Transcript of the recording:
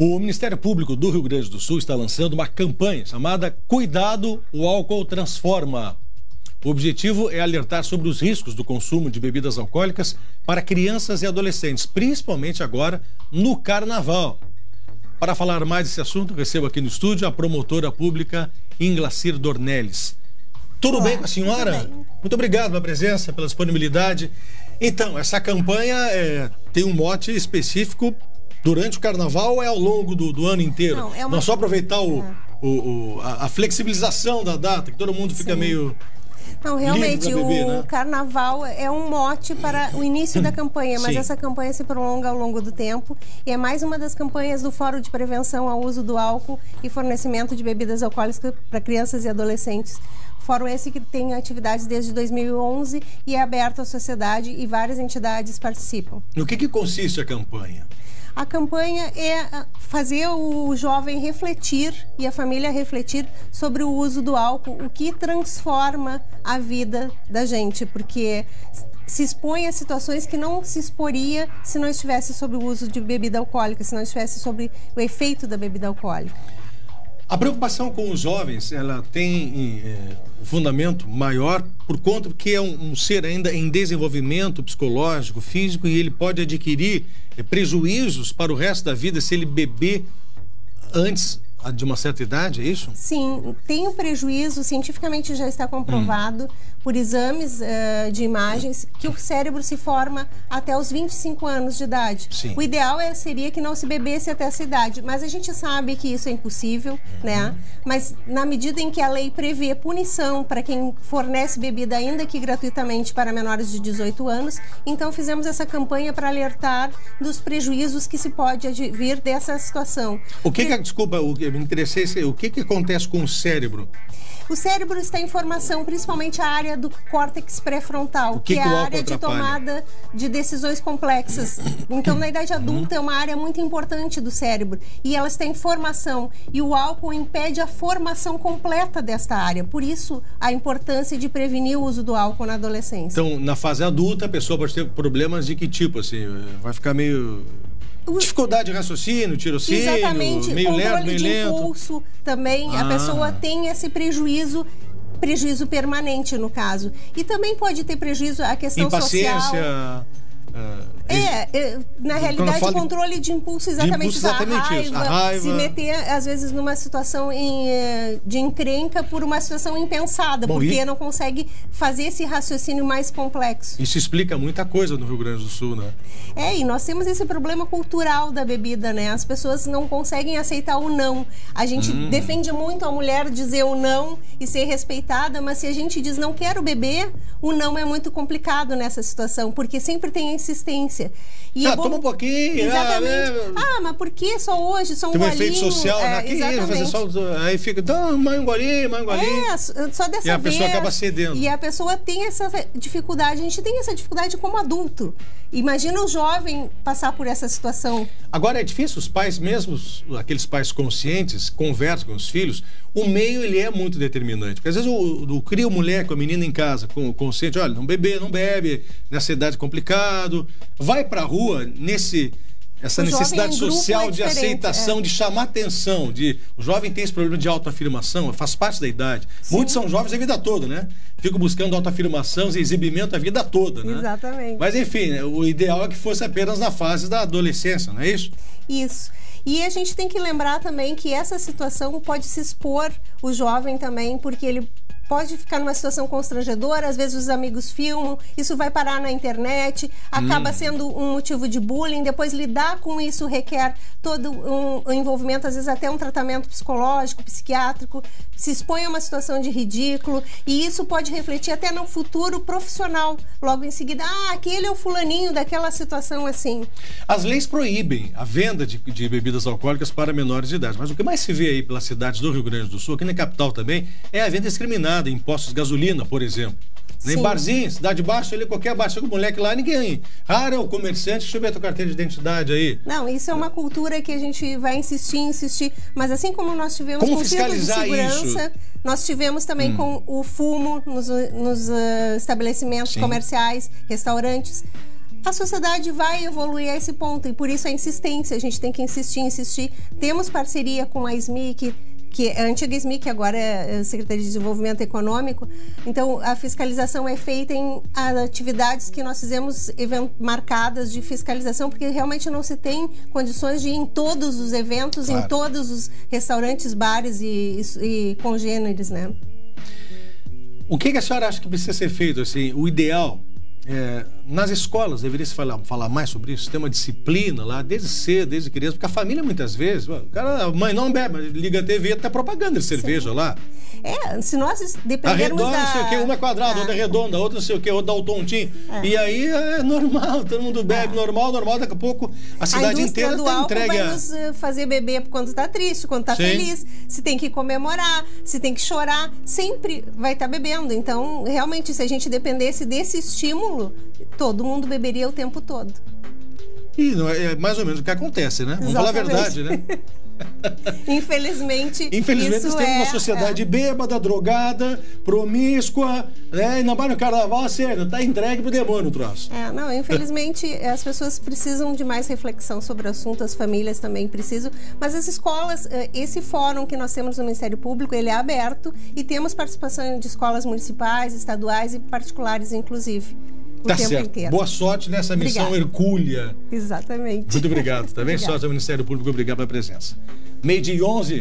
O Ministério Público do Rio Grande do Sul está lançando uma campanha chamada Cuidado, o álcool transforma. O objetivo é alertar sobre os riscos do consumo de bebidas alcoólicas para crianças e adolescentes, principalmente agora no Carnaval. Para falar mais desse assunto, recebo aqui no estúdio a promotora pública Inglacir Dornelles. Tudo bem com a senhora? Muito obrigado pela presença, pela disponibilidade. Então, essa campanha tem um mote específico durante o Carnaval ou é ao longo do ano inteiro? Não só aproveitar a flexibilização da data, que todo mundo fica meio... Não, realmente, beber, né? O Carnaval é um mote para o início da campanha, mas essa campanha se prolonga ao longo do tempo e é mais uma das campanhas do Fórum de Prevenção ao Uso do Álcool e Fornecimento de Bebidas Alcoólicas para Crianças e Adolescentes. Fórum esse que tem atividades desde 2011 e é aberto à sociedade e várias entidades participam. No que consiste a campanha? A campanha é fazer o jovem refletir e a família refletir sobre o uso do álcool, o que transforma a vida da gente, porque se expõe a situações que não se exporia se não estivesse sobre o uso de bebida alcoólica, se não estivesse sobre o efeito da bebida alcoólica. A preocupação com os jovens, ela tem um fundamento maior por conta que é um ser ainda em desenvolvimento psicológico, físico, e ele pode adquirir prejuízos para o resto da vida se ele beber antes de uma certa idade, é isso? Sim, tem um prejuízo, cientificamente já está comprovado por exames de imagens que o cérebro se forma até os 25 anos de idade. Sim. O ideal seria que não se bebesse até essa idade, mas a gente sabe que isso é impossível, né? Mas na medida em que a lei prevê punição para quem fornece bebida ainda que gratuitamente para menores de 18 anos, então fizemos essa campanha para alertar dos prejuízos que se pode vir dessa situação. Desculpa, me interessei, o que acontece com o cérebro? O cérebro está em formação, principalmente a área do córtex pré-frontal, que é a área de tomada de decisões complexas. Então, na idade adulta, é uma área muito importante do cérebro e ela está em formação. E o álcool impede a formação completa desta área. Por isso, a importância de prevenir o uso do álcool na adolescência. Então, na fase adulta, a pessoa pode ter problemas de que tipo? Assim, vai ficar meio... dificuldade de raciocínio, tirocínio, exatamente, meio lerdo, meio lento. Impulso também, a pessoa tem esse prejuízo permanente no caso. E também pode ter prejuízo a questão social. Na realidade, controle de impulso, exatamente a raiva, se meter, às vezes, numa situação de encrenca por uma situação impensada, porque não consegue fazer esse raciocínio mais complexo. Isso explica muita coisa no Rio Grande do Sul, né? E nós temos esse problema cultural da bebida, né? As pessoas não conseguem aceitar o não. A gente defende muito a mulher dizer o não e ser respeitada, mas se a gente diz não quero beber, o não é muito complicado nessa situação, porque sempre tem a insistência. E toma um pouquinho. Exatamente. Mas por que só hoje? Só um golinho. Tem um efeito social, né? Que isso? Fazer só, aí fica, mais um golinho. Só dessa vez. E a pessoa acaba cedendo. E a pessoa tem essa dificuldade. A gente tem essa dificuldade como adulto. Imagina o jovem passar por essa situação. Agora, é difícil, os pais mesmos, aqueles pais conscientes, conversam com os filhos. O meio, ele é muito determinante. Porque às vezes cria o moleque, a menina em casa, consciente, olha, não bebe, nessa idade complicado. Vai pra rua, essa necessidade social de aceitação, de chamar atenção. O jovem tem esse problema de autoafirmação, faz parte da idade. Sim. Muitos são jovens a vida toda, né? Ficam buscando autoafirmação e exibimento a vida toda, né? Exatamente. Mas enfim, o ideal é que fosse apenas na fase da adolescência, não é isso? Isso. E a gente tem que lembrar também que essa situação pode se expor o jovem também, porque ele pode ficar numa situação constrangedora, às vezes os amigos filmam, isso vai parar na internet, acaba sendo um motivo de bullying, depois lidar com isso requer todo um envolvimento, às vezes até um tratamento psicológico, psiquiátrico, se expõe a uma situação de ridículo, e isso pode refletir até no futuro profissional, logo em seguida, aquele é o fulaninho daquela situação assim. As leis proíbem a venda de bebidas alcoólicas para menores de idade, mas o que mais se vê aí pelas cidades do Rio Grande do Sul, aqui na capital também, é a venda discriminada em postos de gasolina, por exemplo. Em barzinho, cidade baixa, ali, qualquer bar, chega o moleque lá, ninguém. Raro é o comerciante, deixa eu ver a tua carteira de identidade aí. Não, isso é uma cultura que a gente vai insistir, mas assim como nós tivemos com o cinto de segurança, nós tivemos também com o fumo nos estabelecimentos comerciais, restaurantes. a sociedade vai evoluir a esse ponto, e por isso a insistência, a gente tem que insistir. Temos parceria com a SMIC, que é a antiga SMIC, que agora é Secretaria de Desenvolvimento Econômico. Então, a fiscalização é feita em atividades que nós fizemos marcadas de fiscalização, porque realmente não se tem condições de ir em todos os eventos, claro, em todos os restaurantes, bares e congêneres, né? O que a senhora acha que precisa ser feito, assim, o ideal? Nas escolas deveria se falar mais sobre isso, ter uma disciplina lá, desde cedo, desde criança, porque a família muitas vezes, a mãe não bebe, mas liga a TV e tá propaganda de cerveja. Sim. Lá. Se nós dependermos redonda, não sei o que, uma é quadrada, outra é redonda, outra não sei o que, outra dá o tontinho. E aí é normal, todo mundo bebe, normal, daqui a pouco a cidade inteira está entregue. Vai nos fazer beber quando está triste, quando está feliz, se tem que comemorar, se tem que chorar, sempre vai estar bebendo. Então, realmente, se a gente dependesse desse estímulo, todo mundo beberia o tempo todo. E é mais ou menos o que acontece, né? Vamos falar a verdade, né? Infelizmente nós temos uma sociedade bêbada, drogada, promíscua, né? E não vai no carnaval, sério, tá entregue pro demônio o troço. Não, infelizmente as pessoas precisam de mais reflexão sobre o assunto, as famílias também precisam, mas as escolas, esse fórum que nós temos no Ministério Público, ele é aberto e temos participação de escolas municipais, estaduais e particulares, inclusive. Tá certo. Inteiro. Boa sorte nessa missão hercúlea. Exatamente. Muito obrigado. Também sorte ao Ministério Público. Obrigado pela presença. 12h11.